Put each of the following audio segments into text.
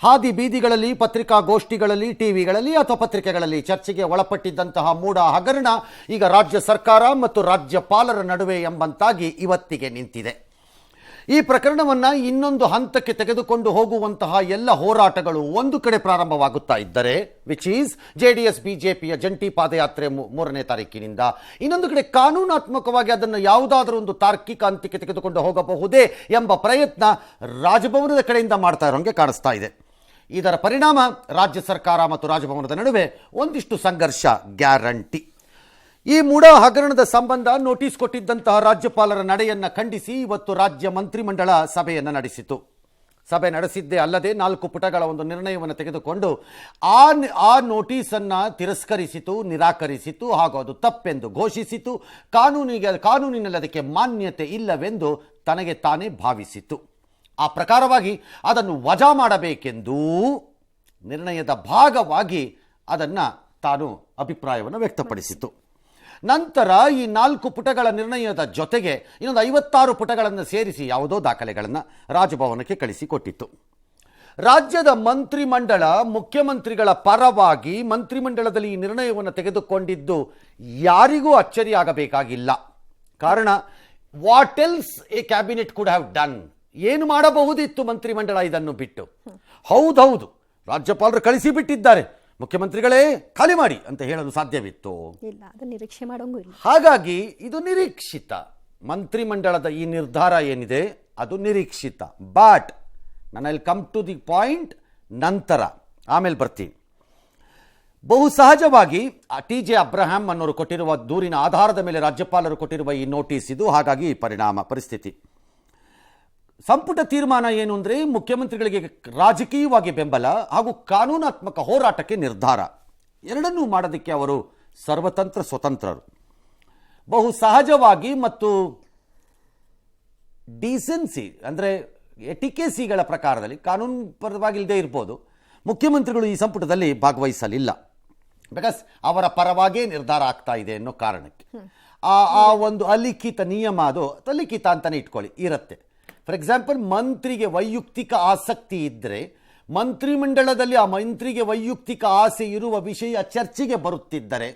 ಹಾದಿ ಬೀದಿಗಳಲ್ಲಿ, ಪತ್ರಿಕಾಗೋಷ್ಠಿಗಳಲ್ಲಿ, ಟಿವಿಗಳಲ್ಲಿ ಅಥವಾ ಪತ್ರಿಕೆಗಳಲ್ಲಿ ಚರ್ಚೆಗೆ ಒಳಪಟ್ಟಿದ್ದಂತಹ ಮೂಡ ಹಗರಣ ಈಗ ರಾಜ್ಯ ಸರ್ಕಾರ ಮತ್ತು ರಾಜ್ಯಪಾಲರ ನಡುವೆ ಎಂಬಂತಾಗಿ ಇವತ್ತಿಗೆ ನಿಂತಿದೆ. ಈ ಪ್ರಕರಣವನ್ನು ಇನ್ನೊಂದು ಹಂತಕ್ಕೆ ತೆಗೆದುಕೊಂಡು ಹೋಗುವಂತಹ ಎಲ್ಲ ಹೋರಾಟಗಳು ಒಂದು ಕಡೆ ಪ್ರಾರಂಭವಾಗುತ್ತಾ ಇದ್ದರೆ, ವಿಚ್ ಈಸ್ ಜೆಡಿಎಸ್ ಬಿಜೆಪಿಯ ಜಂಟಿ ಪಾದಯಾತ್ರೆ 3ನೇ ತಾರೀಕಿನಿಂದ, ಇನ್ನೊಂದು ಕಡೆ ಕಾನೂನಾತ್ಮಕವಾಗಿ ಅದನ್ನು ಯಾವುದಾದರೂ ಒಂದು ತಾರ್ಕಿಕ ಹಂತಕ್ಕೆ ತೆಗೆದುಕೊಂಡು ಹೋಗಬಹುದೇ ಎಂಬ ಪ್ರಯತ್ನ ರಾಜಭವನದ ಕಡೆಯಿಂದ ಮಾಡ್ತಾ ಇರೋಂಗೆ ಕಾಣಿಸ್ತಾ ಇದೆ. ಇದರ ಪರಿಣಾಮ ರಾಜ್ಯ ಸರ್ಕಾರ ಮತ್ತು ರಾಜಭವನದ ನಡುವೆ ಒಂದಿಷ್ಟು ಸಂಘರ್ಷ ಗ್ಯಾರಂಟಿ. ಈ ಮೂಡ ಹಗರಣದ ಸಂಬಂಧ ನೋಟಿಸ್ ಕೊಟ್ಟಿದ್ದಂತಹ ರಾಜ್ಯಪಾಲರ ನಡೆಯನ್ನು ಖಂಡಿಸಿ ಇವತ್ತು ರಾಜ್ಯ ಮಂತ್ರಿಮಂಡಲ ಸಭೆಯನ್ನು ನಡೆಸಿತು. ಸಭೆ ನಡೆಸಿದ್ದೇ ಅಲ್ಲದೆ 4 ಪುಟಗಳ ಒಂದು ನಿರ್ಣಯವನ್ನು ತೆಗೆದುಕೊಂಡು ಆ ನೋಟಿಸನ್ನು ತಿರಸ್ಕರಿಸಿತು, ನಿರಾಕರಿಸಿತು, ಹಾಗೂ ಅದು ತಪ್ಪೆಂದು ಘೋಷಿಸಿತು. ಕಾನೂನಿನಲ್ಲಿ ಅದಕ್ಕೆ ಮಾನ್ಯತೆ ಇಲ್ಲವೆಂದು ತನಗೆ ತಾನೇ ಭಾವಿಸಿತು. ಆ ಪ್ರಕಾರವಾಗಿ ಅದನ್ನು ವಜಾ ಮಾಡಬೇಕೆಂದು ನಿರ್ಣಯದ ಭಾಗವಾಗಿ ಅದನ್ನು ತಾನು ಅಭಿಪ್ರಾಯವನ್ನು ವ್ಯಕ್ತಪಡಿಸಿತು. ನಂತರ ಈ 4 ಪುಟಗಳ ನಿರ್ಣಯದ ಜೊತೆಗೆ ಇನ್ನೊಂದು 56 ಪುಟಗಳನ್ನು ಸೇರಿಸಿ ಯಾವುದೋ ದಾಖಲೆಗಳನ್ನು ರಾಜಭವನಕ್ಕೆ ಕಳಿಸಿಕೊಟ್ಟಿತ್ತು. ರಾಜ್ಯದ ಮಂತ್ರಿಮಂಡಲ ಮುಖ್ಯಮಂತ್ರಿಗಳ ಪರವಾಗಿ ಮಂತ್ರಿಮಂಡಲದಲ್ಲಿ ಈ ನಿರ್ಣಯವನ್ನು ತೆಗೆದುಕೊಂಡಿದ್ದು ಯಾರಿಗೂ ಅಚ್ಚರಿಯಾಗಬೇಕಾಗಿಲ್ಲ. ಕಾರಣ, what else A cabinet could have done, ಏನು ಮಾಡಬಹುದಿತ್ತು ಮಂತ್ರಿಮಂಡಲ ಇದನ್ನು ಬಿಟ್ಟು? ಹೌದೌದು, ರಾಜ್ಯಪಾಲರು ಕಳಿಸಿ ಬಿಟ್ಟಿದ್ದಾರೆ, ಮುಖ್ಯಮಂತ್ರಿಗಳೇ ಖಾಲಿ ಮಾಡಿ ಅಂತ ಹೇಳಲು ಸಾಧ್ಯವಿತ್ತು? ಇಲ್ಲ, ಅದು ನಿರೀಕ್ಷೆ ಮಾಡೋಂಗೂ ಇಲ್ಲ. ಹಾಗಾಗಿ ಇದು ನಿರೀಕ್ಷಿತ. ಮಂತ್ರಿಮಂಡಲದ ಈ ನಿರ್ಧಾರ ಏನಿದೆ ಅದು ನಿರೀಕ್ಷಿತ. ಬಟ್ ನಾನು I come to the point ನಂತರ, ಆಮೇಲೆ ಬರ್ತೀನಿ. ಬಹು ಸಹಜವಾಗಿ TJ ಅಬ್ರಹಾಂ ಅನ್ನೋರು ಕೊಟ್ಟಿರುವ ದೂರಿನ ಆಧಾರದ ಮೇಲೆ ರಾಜ್ಯಪಾಲರು ಕೊಟ್ಟಿರುವ ಈ ನೋಟಿಸ್ ಇದು. ಹಾಗಾಗಿ ಪರಿಸ್ಥಿತಿ ಸಂಪುಟ ತೀರ್ಮಾನ ಏನು ಅಂದರೆ, ಮುಖ್ಯಮಂತ್ರಿಗಳಿಗೆ ರಾಜಕೀಯವಾಗಿ ಬೆಂಬಲ ಹಾಗೂ ಕಾನೂನಾತ್ಮಕ ಹೋರಾಟಕ್ಕೆ ನಿರ್ಧಾರ, ಎರಡನ್ನೂ ಮಾಡೋದಕ್ಕೆ ಅವರು ಸರ್ವತಂತ್ರ ಸ್ವತಂತ್ರರು. ಬಹು ಸಹಜವಾಗಿ ಮತ್ತು ಡಿಸೆನ್ಸಿ ಅಂದರೆ ಎಟಿಕೆಸಿಗಳ ಪ್ರಕಾರದಲ್ಲಿ ಕಾನೂನು ಪರವಾಗಿಲ್ಲದೆ ಇರ್ಬೋದು, ಮುಖ್ಯಮಂತ್ರಿಗಳು ಈ ಸಂಪುಟದಲ್ಲಿ ಭಾಗವಹಿಸಲಿಲ್ಲ. ಬಿಕಾಸ್ ಅವರ ಪರವಾಗೇ ನಿರ್ಧಾರ ಆಗ್ತಾ ಇದೆ ಅನ್ನೋ ಕಾರಣಕ್ಕೆ ಆ ಒಂದು ಅಲಿಖಿತ ನಿಯಮ, ಅದು ಅಲಿಖಿತ ಅಂತಲೇ ಇಟ್ಕೊಳ್ಳಿ, ಇರುತ್ತೆ. ಫಾರ್ ಎಕ್ಸಾಂಪಲ್, ಮಂತ್ರಿಗೆ ವೈಯಕ್ತಿಕ ಆಸಕ್ತಿ ಇದ್ದರೆ ಮಂತ್ರಿಮಂಡಲದಲ್ಲಿ ಆ ಮಂತ್ರಿಗೆ ವೈಯಕ್ತಿಕ ಆಸೆ ಇರುವ ವಿಷಯ ಚರ್ಚೆಗೆ ಬರುತ್ತಿದ್ದರೆ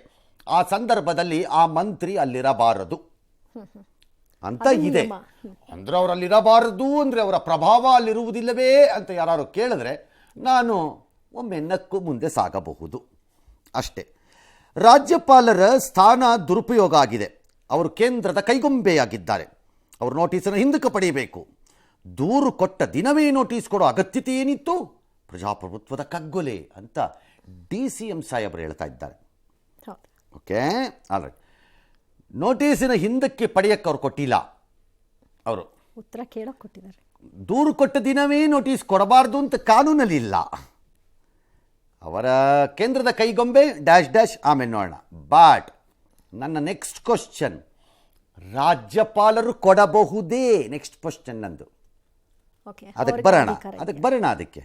ಆ ಸಂದರ್ಭದಲ್ಲಿ ಆ ಮಂತ್ರಿ ಅಲ್ಲಿರಬಾರದು ಅಂತ ಇದೆ. ಅಂದ್ರೆ ಅವರಲ್ಲಿರಬಾರದು ಅಂದರೆ ಅವರ ಪ್ರಭಾವ ಅಲ್ಲಿರುವುದಿಲ್ಲವೇ ಅಂತ ಯಾರು ಕೇಳಿದ್ರೆ ನಾನು ಒಮ್ಮೆ ನಕ್ಕು ಮುಂದೆ ಸಾಗಬಹುದು ಅಷ್ಟೇ. ರಾಜ್ಯಪಾಲರ ಸ್ಥಾನ ದುರುಪಯೋಗ ಆಗಿದೆ. ಅವರು ಕೇಂದ್ರದ ಕೈಗೊಂಬೆಯಾಗಿದ್ದಾರೆ. ಅವರು ನೋಟಿಸನ್ನು ಹಿಂದಕ್ಕೆ ಪಡೆಯಬೇಕು. ದೂರು ಕೊಟ್ಟ ದಿನವೇ ನೋಟಿಸ್ ಕೊಡೋ ಅಗತ್ಯತೆ ಏನಿತ್ತು? ಪ್ರಜಾಪ್ರಭುತ್ವದ ಕಗ್ಗೊಲೆ ಅಂತ DCM ಸಾಹೇಬರು ಹೇಳ್ತಾ ಇದ್ದಾರೆ. Okay, all right. ನೋಟಿಸಿನ ಹಿಂದಕ್ಕೆ ಪಡೆಯಕ್ಕೆ ಅವ್ರು ಕೊಟ್ಟಿಲ್ಲ, ಅವರು ಉತ್ತರ ಕೇಳೋಕೆ ಕೊಟ್ಟಿದ್ದಾರೆ. ದೂರು ಕೊಟ್ಟ ದಿನವೇ ನೋಟಿಸ್ ಕೊಡಬಾರ್ದು ಅಂತ ಕಾನೂನಲ್ಲಿ ಇಲ್ಲ. ಅವರ ಕೇಂದ್ರದ ಕೈಗೊಂಬೆ ಡ್ಯಾಶ್ ಆಮೇಲೆ ನೋಡೋಣ. ಬಟ್ ನನ್ನ ನೆಕ್ಸ್ಟ್ ಕ್ವಶನ್, ರಾಜ್ಯಪಾಲರು ಕೊಡಬಹುದೇ? ನೆಕ್ಸ್ಟ್ ಕ್ವಶನ್ ನಂದು. ಅದಕ್ಕೆ ಬರೋಣ. ಅದಕ್ಕೆ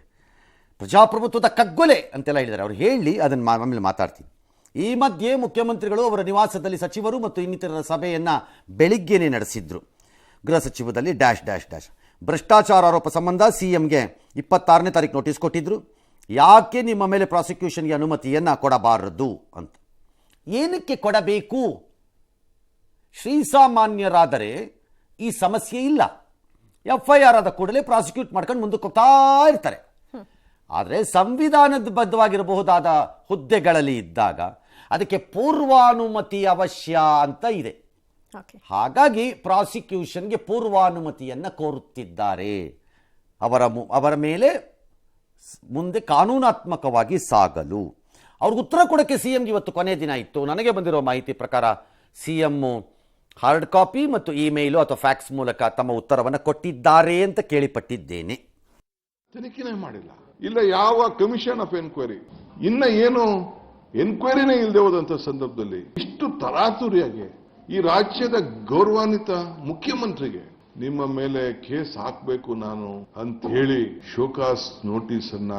ಪ್ರಜಾಪ್ರಭುತ್ವದ ಕಗ್ಗೊಲೆ ಅಂತೆಲ್ಲ ಹೇಳಿದ್ದಾರೆ. ಅವ್ರು ಹೇಳಿ ಅದನ್ನು ಆಮೇಲೆ ಮಾತಾಡ್ತೀನಿ. ಈ ಮಧ್ಯೆ ಮುಖ್ಯಮಂತ್ರಿಗಳು ಅವರ ನಿವಾಸದಲ್ಲಿ ಸಚಿವರು ಮತ್ತು ಇನ್ನಿತರ ಸಭೆಯನ್ನು ಬೆಳಿಗ್ಗೆನೇ ನಡೆಸಿದ್ರು. ಗೃಹ ಸಚಿವದಲ್ಲಿ ಡ್ಯಾಶ್ ಭ್ರಷ್ಟಾಚಾರ ಆರೋಪ ಸಂಬಂಧ CMಗೆ 26ನೇ ತಾರೀಕು ನೋಟಿಸ್ ಕೊಟ್ಟಿದ್ರು. ಯಾಕೆ ನಿಮ್ಮ ಮೇಲೆ ಪ್ರಾಸಿಕ್ಯೂಷನ್ಗೆ ಅನುಮತಿಯನ್ನು ಕೊಡಬಾರದು ಅಂತ. ಏನಕ್ಕೆ ಕೊಡಬೇಕು? ಶ್ರೀಸಾಮಾನ್ಯರಾದರೆ ಈ ಸಮಸ್ಯೆ ಇಲ್ಲ. FIR ಆದ ಕೂಡಲೇ ಪ್ರಾಸಿಕ್ಯೂಟ್ ಮಾಡ್ಕೊಂಡು ಮುಂದಕ್ಕೆ ಹೋಗ್ತಾ ಇರ್ತಾರೆ. ಆದರೆ ಸಂವಿಧಾನಬದ್ಧವಾಗಿರಬಹುದಾದ ಹುದ್ದೆಗಳಲ್ಲಿ ಇದ್ದಾಗ ಅದಕ್ಕೆ ಪೂರ್ವಾನುಮತಿ ಅವಶ್ಯ ಅಂತ ಇದೆ. ಹಾಗಾಗಿ ಪ್ರಾಸಿಕ್ಯೂಷನ್ಗೆ ಪೂರ್ವಾನುಮತಿಯನ್ನು ಕೋರುತ್ತಿದ್ದಾರೆ. ಅವರ ಮೇಲೆ ಮುಂದೆ ಕಾನೂನಾತ್ಮಕವಾಗಿ ಸಾಗಲು ಅವ್ರಿಗೆ ಉತ್ತರ ಕೊಡೋಕ್ಕೆ CMಗೆ ಇವತ್ತು ಕೊನೆ ದಿನ ಇತ್ತು. ನನಗೆ ಬಂದಿರೋ ಮಾಹಿತಿ ಪ್ರಕಾರ CM ಹಾರ್ಡ್ ಕಾಪಿ ಮತ್ತು ಇಮೇಲು ಅಥವಾ ಫ್ಯಾಕ್ಸ್ ಮೂಲಕ ತಮ್ಮ ಉತ್ತರವನ್ನು ಕೊಟ್ಟಿದ್ದಾರೆ ಅಂತ ಕೇಳಿಪಟ್ಟಿದ್ದೇನೆ. ತನಿಖೆನೇ ಮಾಡಿಲ್ಲ, ಇಲ್ಲ ಯಾವ ಕಮಿಷನ್ ಆಫ್ ಎನ್ಕ್ವೈರಿ, ಇನ್ನ ಏನು ಎನ್ಕ್ವೈರಿನೇ ಇಲ್ಲದೆ ಹೋದಂತ ಸಂದರ್ಭದಲ್ಲಿ ಇಷ್ಟು ತರಾತುರಿಯಾಗಿ ಈ ರಾಜ್ಯದ ಗೌರವಾನ್ವಿತ ಮುಖ್ಯಮಂತ್ರಿಗೆ ನಿಮ್ಮ ಮೇಲೆ ಕೇಸ್ ಹಾಕಬೇಕು ನಾನು ಅಂತ ಹೇಳಿ ಶೋಕಾಸ್ ನೋಟಿಸ್ ಅನ್ನ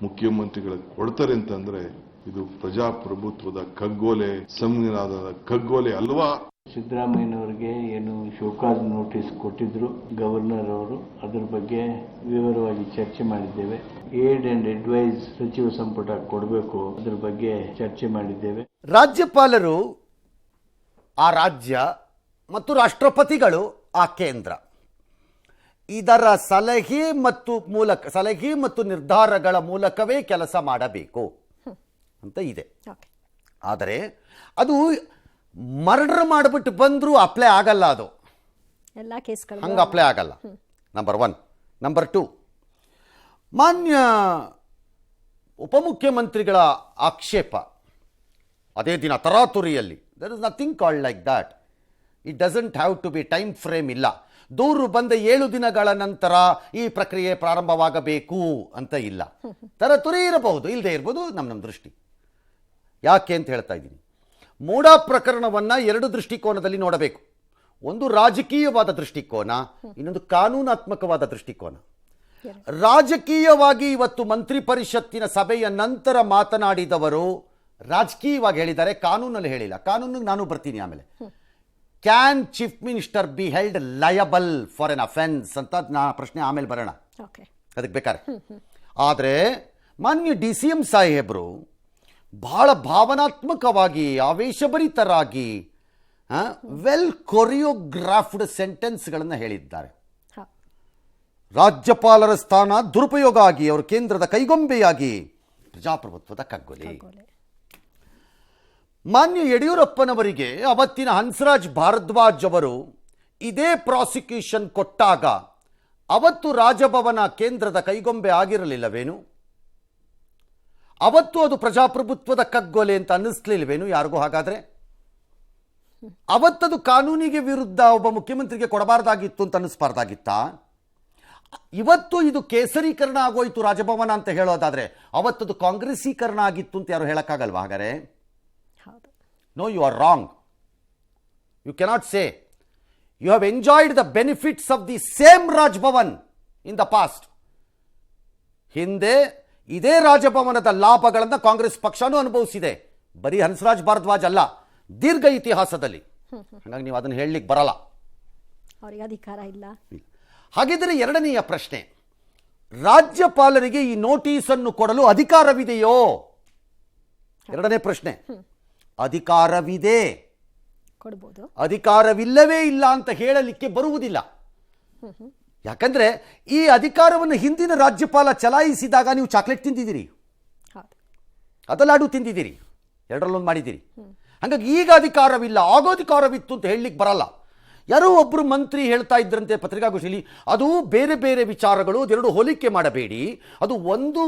ಮುಖ್ಯಮಂತ್ರಿಗಳಿಗೆ ಕೊಡ್ತಾರೆ ಅಂತಂದ್ರೆ ಇದು ಪ್ರಜಾಪ್ರಭುತ್ವದ ಕಗ್ಗೋಲೆ, ಸಂವಿಧಾನದ ಕಗ್ಗೋಲೆ ಅಲ್ವಾ? ಸಿದ್ದರಾಮಯ್ಯನವರಿಗೆ ಏನು ಶೋಕಾಸ್ ನೋಟಿಸ್ ಕೊಟ್ಟಿದ್ರು ಗವರ್ನರ್ ಅವರು, ಅದರ ಬಗ್ಗೆ ವಿವರವಾಗಿ ಚರ್ಚೆ ಮಾಡಿದ್ದೇವೆ. ಏಡ್ ಅಂಡ್ ಅಡ್ವೈಸ್ ಸಚಿವ ಸಂಪುಟ ಕೊಡಬೇಕು, ಅದರ ಬಗ್ಗೆ ಚರ್ಚೆ ಮಾಡಿದ್ದೇವೆ. ರಾಜ್ಯಪಾಲರು ಆ ರಾಜ್ಯ ಮತ್ತು ರಾಷ್ಟ್ರಪತಿಗಳು ಆ ಕೇಂದ್ರ, ಇದರ ಸಲಹೆ ಮತ್ತು ನಿರ್ಧಾರಗಳ ಮೂಲಕವೇ ಕೆಲಸ ಮಾಡಬೇಕು ಅಂತ ಇದೆ. ಆದರೆ ಅದು ಮರ್ಡರ್ ಮಾಡಿಬಿಟ್ಟು ಬಂದರೂ ಅಪ್ಲೈ ಆಗಲ್ಲ, ಅದು ಎಲ್ಲ ಕೇಸ್ಗಳು ಹಂಗೆ ಅಪ್ಲೈ ಆಗಲ್ಲ. ನಂಬರ್ 1. ನಂಬರ್ 2, ಮಾನ್ಯ ಉಪಮುಖ್ಯಮಂತ್ರಿಗಳ ಆಕ್ಷೇಪ ಅದೇ ದಿನ ತರಾತುರಿಯಲ್ಲಿ, there is nothing called like that. It doesn't have to be time frame ಇಲ್ಲ. ದೂರು ಬಂದ 7 ದಿನಗಳ ನಂತರ ಈ ಪ್ರಕ್ರಿಯೆ ಪ್ರಾರಂಭವಾಗಬೇಕು ಅಂತ ಇಲ್ಲ. ತರಾತುರಿ ಇರಬಹುದು, ಇಲ್ಲದೆ ಇರಬಹುದು, ನಮ್ಮ ದೃಷ್ಟಿ. ಯಾಕೆ ಅಂತ ಹೇಳ್ತಾ ಇದ್ದೀನಿ, ಮೂಡಾ ಪ್ರಕರಣವನ್ನು 2 ದೃಷ್ಟಿಕೋನದಲ್ಲಿ ನೋಡಬೇಕು. ಒಂದು ರಾಜಕೀಯವಾದ ದೃಷ್ಟಿಕೋನ, ಇನ್ನೊಂದು ಕಾನೂನಾತ್ಮಕವಾದ ದೃಷ್ಟಿಕೋನ. ರಾಜಕೀಯವಾಗಿ ಇವತ್ತು ಮಂತ್ರಿ ಪರಿಷತ್ತಿನ ಸಭೆಯ ನಂತರ ಮಾತನಾಡಿದವರು ರಾಜಕೀಯವಾಗಿ ಹೇಳಿದ್ದಾರೆ, ಕಾನೂನಲ್ಲಿ ಹೇಳಿಲ್ಲ. ಕಾನೂನಿಗೆ ನಾನು ಬರ್ತೀನಿ ಆಮೇಲೆ. Can chief minister be held liable for an offence ಅಂತ ಪ್ರಶ್ನೆ ಆಮೇಲೆ ಬರೋಣ, ಅದಕ್ಕೆ ಬೇಕಾದ್ರೆ. ಆದರೆ ಮಾನ್ಯ DCM ಸಾಹೇಬರು ಬಹಳ ಭಾವನಾತ್ಮಕವಾಗಿ, ಆವೇಶಭರಿತರಾಗಿ, ವೆಲ್ ಕೊರಿಯೋಗ್ರಾಫ್ಡ್ ಸೆಂಟೆನ್ಸ್ಗಳನ್ನು ಹೇಳಿದ್ದಾರೆ. ರಾಜ್ಯಪಾಲರ ಸ್ಥಾನ ದುರುಪಯೋಗ ಆಗಿ, ಅವರು ಕೇಂದ್ರದ ಕೈಗೊಂಬೆಯಾಗಿ, ಪ್ರಜಾಪ್ರಭುತ್ವದ ಕಗ್ಗೊಲೆ. ಮಾನ್ಯ ಯಡಿಯೂರಪ್ಪನವರಿಗೆ ಅವತ್ತಿನ ಹನ್ಸರಾಜ್ ಭಾರದ್ವಾಜ್ ಅವರು ಇದೇ ಪ್ರಾಸಿಕ್ಯೂಷನ್ ಕೊಟ್ಟಾಗ ಅವತ್ತು ರಾಜಭವನ ಕೇಂದ್ರದ ಕೈಗೊಂಬೆ ಆಗಿರಲಿಲ್ಲವೇನು? ಅವತ್ತು ಅದು ಪ್ರಜಾಪ್ರಭುತ್ವದ ಕಗ್ಗೊಲೆ ಅಂತ ಅನ್ನಿಸ್ಲಿಲ್ವೇನು ಯಾರಿಗೂ? ಹಾಗಾದ್ರೆ ಅವತ್ತದು ಕಾನೂನಿಗೆ ವಿರುದ್ಧ ಒಬ್ಬ ಮುಖ್ಯಮಂತ್ರಿಗೆ ಕೊಡಬಾರ್ದಾಗಿತ್ತು ಅಂತ ಅನ್ನಿಸ್ಬಾರ್ದಾಗಿತ್ತ? ಇವತ್ತು ಇದು ಕೇಸರೀಕರಣ ಆಗೋಯ್ತು ರಾಜಭವನ ಅಂತ ಹೇಳೋದಾದ್ರೆ ಅವತ್ತದು ಕಾಂಗ್ರೆಸ್ಸೀಕರಣ ಆಗಿತ್ತು ಅಂತ ಯಾರು ಹೇಳಕ್ಕಾಗಲ್ವಾ? ಹಾಗಾದ್ರೆ no, you are wrong. You cannot say. You have enjoyed the benefits of the same Raj Bhavan in the past. ಹಿಂದೆ ಇದೇ ರಾಜಭವನದ ಲಾಭಗಳನ್ನು ಕಾಂಗ್ರೆಸ್ ಪಕ್ಷನೂ ಅನುಭವಿಸಿದೆ, ಬರೀ ಹನ್ಸರಾಜ್ ಭಾರದ್ವಾಜ್ ಅಲ್ಲ, ದೀರ್ಘ ಇತಿಹಾಸದಲ್ಲಿ. ಹಾಗಾಗಿ ನೀವು ಅದನ್ನು ಹೇಳಲಿಕ್ಕೆ ಬರಲ್ಲ, ಅವರಿಗೆ ಅಧಿಕಾರ ಇಲ್ಲ. ಹಾಗಿದ್ರೆ ಎರಡನೆಯ ಪ್ರಶ್ನೆ, ರಾಜ್ಯಪಾಲರಿಗೆ ಈ ನೋಟಿಸನ್ನು ಕೊಡಲು ಅಧಿಕಾರವಿದೆಯೋ? ಎರಡನೇ ಪ್ರಶ್ನೆ, ಅಧಿಕಾರವಿದೆ, ಕೊಡಬಹುದು. ಅಧಿಕಾರವಿಲ್ಲವೇ ಇಲ್ಲ ಅಂತ ಹೇಳಲಿಕ್ಕೆ ಬರುವುದಿಲ್ಲ. ಯಾಕಂದ್ರೆ ಈ ಅಧಿಕಾರವನ್ನು ಹಿಂದಿನ ರಾಜ್ಯಪಾಲ ಚಲಾಯಿಸಿದಾಗ ನೀವು ಚಾಕ್ಲೇಟ್ ತಿಂದಿದ್ದೀರಿ, ಅದಲಾಡು ತಿಂದಿದ್ದೀರಿ, ಎರಡರಲ್ಲೊಂದು ಮಾಡಿದ್ದೀರಿ. ಹಾಗಾಗಿ ಈಗ ಅಧಿಕಾರವಿಲ್ಲ, ಆಗೋ ಅಧಿಕಾರವಿತ್ತು ಅಂತ ಹೇಳಲಿಕ್ಕೆ ಬರಲ್ಲ. ಯಾರೋ ಒಬ್ಬರು ಮಂತ್ರಿ ಹೇಳ್ತಾ ಇದ್ರಂತೆ ಪತ್ರಿಕಾಗೋಷ್ಠಿಯಲ್ಲಿ, ಅದು ಬೇರೆ ಬೇರೆ ವಿಚಾರಗಳು, ಅದೆರಡು ಹೋಲಿಕೆ ಮಾಡಬೇಡಿ, ಅದು ಒಂದು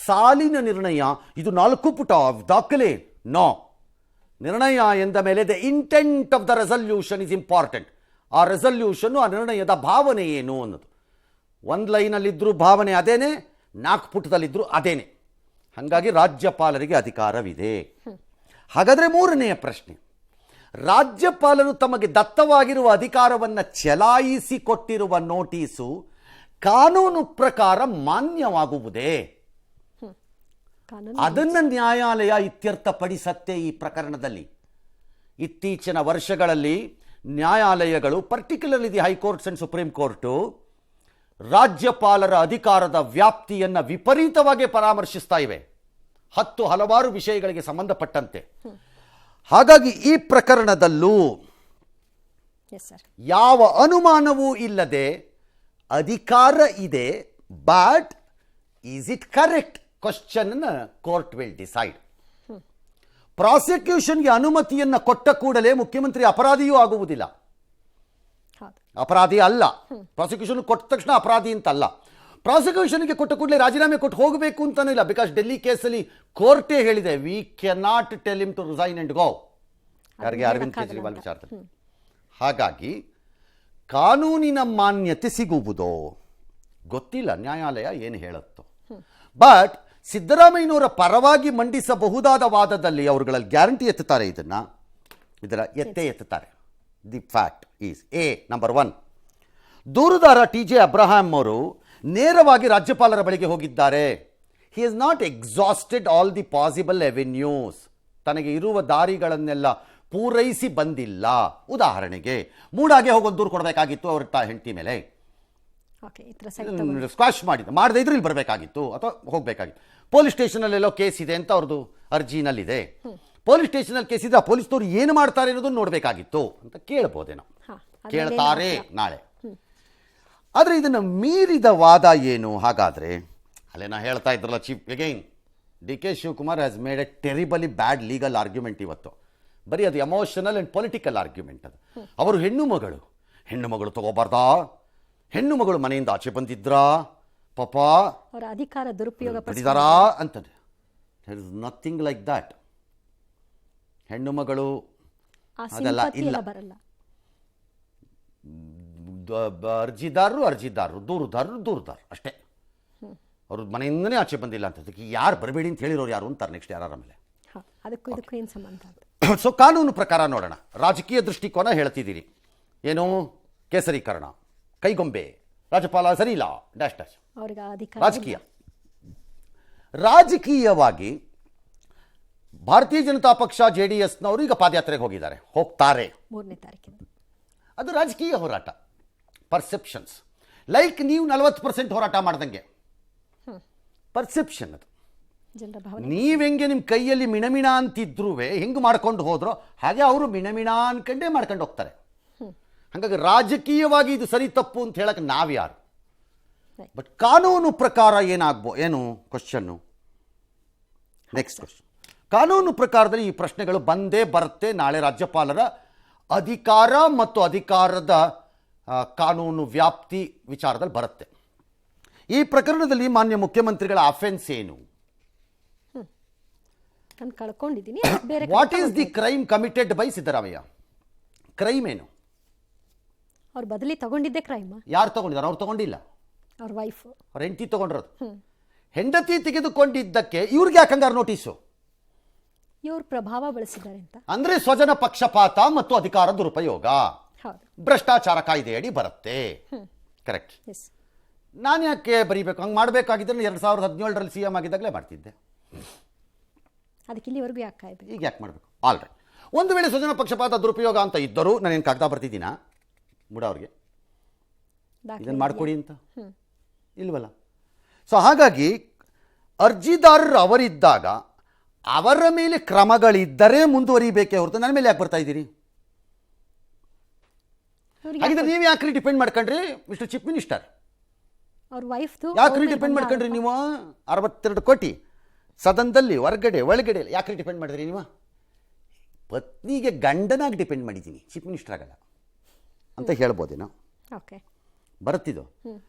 ಸಾಲಿನ ನಿರ್ಣಯ, ಇದು 4 ಪುಟ ದಾಖಲೆ. ನೋ, ನಿರ್ಣಯ ಎಂದ ಮೇಲೆ the intent of the resolution is important. ಆ ರೆಸಲ್ಯೂಷನ್, ಆ ನಿರ್ಣಯದ ಭಾವನೆ ಏನು ಅನ್ನೋದು. 1 ಲೈನಲ್ಲಿದ್ದರೂ ಭಾವನೆ ಅದೇನೆ, 4 ಪುಟದಲ್ಲಿದ್ದರೂ ಅದೇನೆ. ಹಾಗಾಗಿ ರಾಜ್ಯಪಾಲರಿಗೆ ಅಧಿಕಾರವಿದೆ. ಹಾಗಾದರೆ ಮೂರನೆಯ ಪ್ರಶ್ನೆ, ರಾಜ್ಯಪಾಲರು ತಮಗೆ ದತ್ತವಾಗಿರುವ ಅಧಿಕಾರವನ್ನು ಚಲಾಯಿಸಿಕೊಟ್ಟಿರುವ ನೋಟಿಸು ಕಾನೂನು ಪ್ರಕಾರ ಮಾನ್ಯವಾಗುವುದೇ? ಅದನ್ನು ನ್ಯಾಯಾಲಯ ಇತ್ಯರ್ಥಪಡಿಸತ್ತೆ. ಈ ಪ್ರಕರಣದಲ್ಲಿ ಇತ್ತೀಚಿನ ವರ್ಷಗಳಲ್ಲಿ ನ್ಯಾಯಾಲಯಗಳು, particularly the high courts and supreme court, ರಾಜ್ಯಪಾಲರ ಅಧಿಕಾರದ ವ್ಯಾಪ್ತಿಯನ್ನು ವಿಪರೀತವಾಗಿ ಪರಾಮರ್ಶಿಸ್ತಾ ಇವೆ, ಹಲವಾರು ವಿಷಯಗಳಿಗೆ ಸಂಬಂಧಪಟ್ಟಂತೆ. ಹಾಗಾಗಿ ಈ ಪ್ರಕರಣದಲ್ಲೂ ಯಾವ ಅನುಮಾನವೂ ಇಲ್ಲದೆ ಅಧಿಕಾರ ಇದೆ. But is it correct question court will decide. ಪ್ರಾಸಿಕ್ಯೂಷನ್ಗೆ ಅನುಮತಿಯನ್ನು ಕೊಟ್ಟ ಕೂಡಲೇ ಮುಖ್ಯಮಂತ್ರಿ ಅಪರಾಧಿಯೂ ಆಗುವುದಿಲ್ಲ, ಅಪರಾಧಿ ಅಲ್ಲ. ಪ್ರಾಸಿಕ್ಯೂಷನ್ ಕೊಟ್ಟ ತಕ್ಷಣ ಅಪರಾಧಿ ಅಂತಲ್ಲ. ಪ್ರಾಸಿಕ್ಯೂಷನ್ಗೆ ಕೊಟ್ಟ ಕೂಡಲೇ ರಾಜೀನಾಮೆ ಕೊಟ್ಟು ಹೋಗಬೇಕು ಅಂತಾನೂ ಇಲ್ಲ. ಬಿಕಾಸ್ ಡೆಲ್ಲಿ ಕೇಸಲ್ಲಿ ಕೋರ್ಟೇ ಹೇಳಿದೆ, we can not tell him to resign and go. ಯಾರಿಗೆ? ಅರವಿಂದ್ ಕೇಜ್ರಿವಾಲ್ ವಿಚಾರದಲ್ಲಿ. ಹಾಗಾಗಿ ಕಾನೂನಿನ ಮಾನ್ಯತೆ ಸಿಗುವುದೋ ಗೊತ್ತಿಲ್ಲ, ನ್ಯಾಯಾಲಯ ಏನು ಹೇಳುತ್ತೋ. ಬಟ್ ಸಿದ್ದರಾಮಯ್ಯನವರ ಪರವಾಗಿ ಮಂಡಿಸಬಹುದಾದ ವಾದದಲ್ಲಿ ಅವರುಗಳಲ್ಲಿ ಗ್ಯಾರಂಟಿ ಎತ್ತುತ್ತಾರೆ, ಇದರ ಎತ್ತುತ್ತಾರೆ. ದಿ ಫ್ಯಾಕ್ಟ್ ಈಸ್ ನಂಬರ್ 1, ದೂರುದಾರ TJ ಅಬ್ರಹಾಂ ಅವರು ನೇರವಾಗಿ ರಾಜ್ಯಪಾಲರ ಬಳಿಗೆ ಹೋಗಿದ್ದಾರೆ. He has not exhausted all the possible avenues. ತನಗೆ ಇರುವ ದಾರಿಗಳನ್ನೆಲ್ಲ ಪೂರೈಸಿ ಬಂದಿಲ್ಲ. ಉದಾಹರಣೆಗೆ ಮೂಡಾಗೆ ಹೋಗೋದು ದೂರು ಕೊಡಬೇಕಾಗಿತ್ತು ಅವ್ರ ಹೆಂಡತಿ ಮೇಲೆ, ಓಕೆ, ಈ ಥರ ಸೈಟ್ ಸ್ಕ್ವಾಶ್ ಮಾಡದೇ ಇದ್ರೆ ಇಲ್ಲಿ ಬರಬೇಕಾಗಿತ್ತು ಅಥವಾ ಹೋಗಬೇಕಾಗಿತ್ತು. ಪೊಲೀಸ್ ಸ್ಟೇಷನಲ್ಲೆಲ್ಲೋ ಕೇಸ್ ಇದೆ ಅಂತ ಅವ್ರದ್ದು ಅರ್ಜಿನಲ್ಲಿದೆ. ಪೊಲೀಸ್ ಸ್ಟೇಷನಲ್ಲಿ ಕೇಸ್ ಇದೆ, ಆ ಪೊಲೀಸ್ನವ್ರು ಏನು ಮಾಡ್ತಾರೆ ಅನ್ನೋದನ್ನು ನೋಡಬೇಕಾಗಿತ್ತು ಅಂತ ಕೇಳ್ಬೋದೇನೋ, ಕೇಳ್ತಾರೆ ನಾಳೆ. ಆದರೆ ಇದನ್ನು ಮೀರಿದ ವಾದ ಏನು ಹಾಗಾದರೆ? ಅಲ್ಲೇ ನಾ ಹೇಳ್ತಾ ಇದ್ರಲ್ಲ chief again D K Shivakumar has made A terribly bad legal argument ಇವತ್ತು. ಬರೀ ಅದು ಎಮೋಷನಲ್ ಆ್ಯಂಡ್ ಪೊಲಿಟಿಕಲ್ ಆರ್ಗ್ಯುಮೆಂಟ್ ಅದು. ಅವರು ಹೆಣ್ಣು ಮಗಳು ತಗೋಬಾರ್ದಾ? ಹೆಣ್ಣು ಮಗಳು ಮನೆಯಿಂದ ಆಚೆ ಬಂದಿದ್ರಾ ಪಾಪ ಅವರ ಅಧಿಕಾರ ದುರುಪಯೋಗ ಪಡಿದಾರಾ ಅಂತದೆ. There is nothing like that. ಹೆಣ್ಣು ಮಗಳು ಅದೆಲ್ಲ ಇಲ್ಲ. ಬರಲ್ಲ. ಅರ್ಜಿದಾರರು ದೂರುದಾರರು ಅಷ್ಟೇ. ಅವ್ರ ಮನೆಯಿಂದನೇ ಆಚೆ ಬಂದಿಲ್ಲ ಅಂತದಕ್ಕೆ ಯಾರು ಬರಬೇಡಿ ಅಂತ ಹೇಳಿರೋರು ಯಾರು ಅಂತಾರೆ ನೆಕ್ಸ್ಟ್ ಯಾರ ಮೇಲೆ. ಅದಕ್ಕೂ ಇದಕ್ಕೂ ಏನು ಸಂಬಂಧ? ಸೊ ಕಾನೂನು ಪ್ರಕಾರ ನೋಡೋಣ. ರಾಜಕೀಯ ದೃಷ್ಟಿಕೋನ ಹೇಳ್ತಿದ್ದೀರಿ, ಏನು ಕೇಸರೀಕರಣ, ಕೈಗೊಂಬೆ, ರಾಜ್ಯಪಾಲ ಸರಿ ಇಲ್ಲ ಡ್ಯಾಶ್ ಡ್ಯಾಶ್. ರಾಜಕೀಯವಾಗಿ ಭಾರತೀಯ ಜನತಾ ಪಕ್ಷ JDSನವರು ಈಗ ಪಾದಯಾತ್ರೆಗೆ ಹೋಗ್ತಾರೆ 3ನೇ ತಾರೀಕಿಂದ. ಅದು ರಾಜಕೀಯ ಹೋರಾಟ, ಪರ್ಸೆಪ್ಷನ್ಸ್. ಲೈಕ್ ನೀವು 40% ಹೋರಾಟ ಮಾಡ್ದಂಗೆ ಪರ್ಸೆಪ್ಷನ್ ಅದು. ನೀವೆಂಗೆ ನಿಮ್ಮ ಕೈಯಲ್ಲಿ ಮಿಣಮಿಣ ಅಂತಿದ್ರೂ ಹೆಂಗೆ ಮಾಡ್ಕೊಂಡು ಹೋದ್ರೋ ಹಾಗೆ ಅವರು ಮಿಣಮಿಣ ಅನ್ಕಂಡೇ ಮಾಡ್ಕೊಂಡು ಹೋಗ್ತಾರೆ. ಹಾಗಾಗಿ ರಾಜಕೀಯವಾಗಿ ಇದು ಸರಿ ತಪ್ಪು ಅಂತ ಹೇಳಕ್ಕೆ ನಾವ್ಯಾರು? ಬಟ್ ಕಾನೂನು ಪ್ರಕಾರ ಏನು ಕ್ವಶನ್ನು? Next question. ಕಾನೂನು ಪ್ರಕಾರದಲ್ಲಿ ಈ ಪ್ರಶ್ನೆಗಳು ಬಂದೇ ಬರುತ್ತೆ. ನಾಳೆ ರಾಜ್ಯಪಾಲರ ಅಧಿಕಾರ ಮತ್ತು ಅಧಿಕಾರದ ಕಾನೂನು ವ್ಯಾಪ್ತಿ ವಿಚಾರದಲ್ಲಿ ಬರುತ್ತೆ. ಈ ಪ್ರಕರಣದಲ್ಲಿ ಮಾನ್ಯ ಮುಖ್ಯಮಂತ್ರಿಗಳ ಅಫೆನ್ಸ್ ಏನು? What is the crime committed by Siddaramaiah? Crime ಏನು? ಅವ್ರ ಬದಲಿ ತಗೊಂಡಿದ್ದೆ ಕ್ರೈಮ್. ಯಾರು ತಗೊಂಡಿದ್ದಾರೆ? ಅವ್ರು ತಗೊಂಡಿಲ್ಲ, ಅವ್ರ ವೈಫ್, ಅವ್ರ ಹೆಂಡತಿ ತಗೊಂಡಿರೋದು. ಹೆಂಡತಿ ತೆಗೆದುಕೊಂಡಿದ್ದಕ್ಕೆ ಇವ್ರಿಗೆ ಯಾಕಂಗಾರು ನೋಟಿಸು? ಇವ್ರ ಪ್ರಭಾವ ಬಳಸಿದ್ದಾರೆ ಅಂತ. ಅಂದ್ರೆ ಸ್ವಜನ ಪಕ್ಷಪಾತ ಮತ್ತು ಅಧಿಕಾರ ದುರುಪಯೋಗ, ಭ್ರಷ್ಟಾಚಾರ ಕಾಯ್ದೆಯಡಿ ಬರುತ್ತೆ. ಕರೆಕ್ಟ್. ನಾನು ಯಾಕೆ ಬರೀಬೇಕು? ಹಂಗೆ ಮಾಡಬೇಕಾಗಿದ್ರೆ 2017ರಲ್ಲಿ CM ಆಗಿದ್ದಾಗಲೇ ಮಾಡ್ತಿದ್ದೆ. ಅದಕ್ಕೆ ಇಲ್ಲಿವರೆಗೂ ಯಾಕೆ ಕಾಯ್ಬೇಕು? ಈಗ ಯಾಕೆ ಮಾಡಬೇಕು? All right. ಒಂದು ವೇಳೆ ಸ್ವಜನ ಪಕ್ಷಪಾತ ದುರುಪಯೋಗ ಅಂತ ಇದ್ದರೂ ನಾನೇನು ಕಾಗ್ದ ಬರ್ತಿದ್ದೀನಾ ಅವ್ರಿಗೆ ಇದನ್ನು ಮಾಡಿಕೊಡಿ ಅಂತ? ಇಲ್ವಲ್ಲ. ಸೊ ಹಾಗಾಗಿ ಅರ್ಜಿದಾರರು ಅವರಿದ್ದಾಗ ಅವರ ಮೇಲೆ ಕ್ರಮಗಳಿದ್ದರೆ ಮುಂದುವರಿಬೇಕೇ ಹೊರತು ನನ್ನ ಮೇಲೆ ಯಾಕೆ ಬರ್ತಾ ಇದ್ದೀರಿ? ಹಾಗಿದ್ರೆ ನೀವು ಯಾಕ್ರಿ ಡಿಪೆಂಡ್ ಮಾಡ್ಕೊಂಡ್ರಿ ಮಿಸ್ಟರ್ ಚೀಫ್ ಮಿನಿಸ್ಟರ್? ಅವ್ರ ವೈಫ್ ಯಾಕ್ರಿ ಡಿಪೆಂಡ್ ಮಾಡ್ಕೊಂಡ್ರಿ ನೀವು? 62 ಕೋಟಿ ಸದನದಲ್ಲಿ ಹೊರಗಡೆ ಒಳಗಡೆ ಯಾಕ್ರಿ ಡಿಪೆಂಡ್ ಮಾಡಿದ್ರಿ ನೀವು? ಪತ್ನಿಗೆ ಗಂಡನಾಗಿ ಡಿಪೆಂಡ್ ಮಾಡಿದ್ದೀನಿ, ಚೀಫ್ ಮಿನಿಸ್ಟರ್ ಆಗಲ್ಲ ಅಂತ ಹೇಳ್ಬೋದೇನೋ? ಬರುತ್ತಿದ್ದು.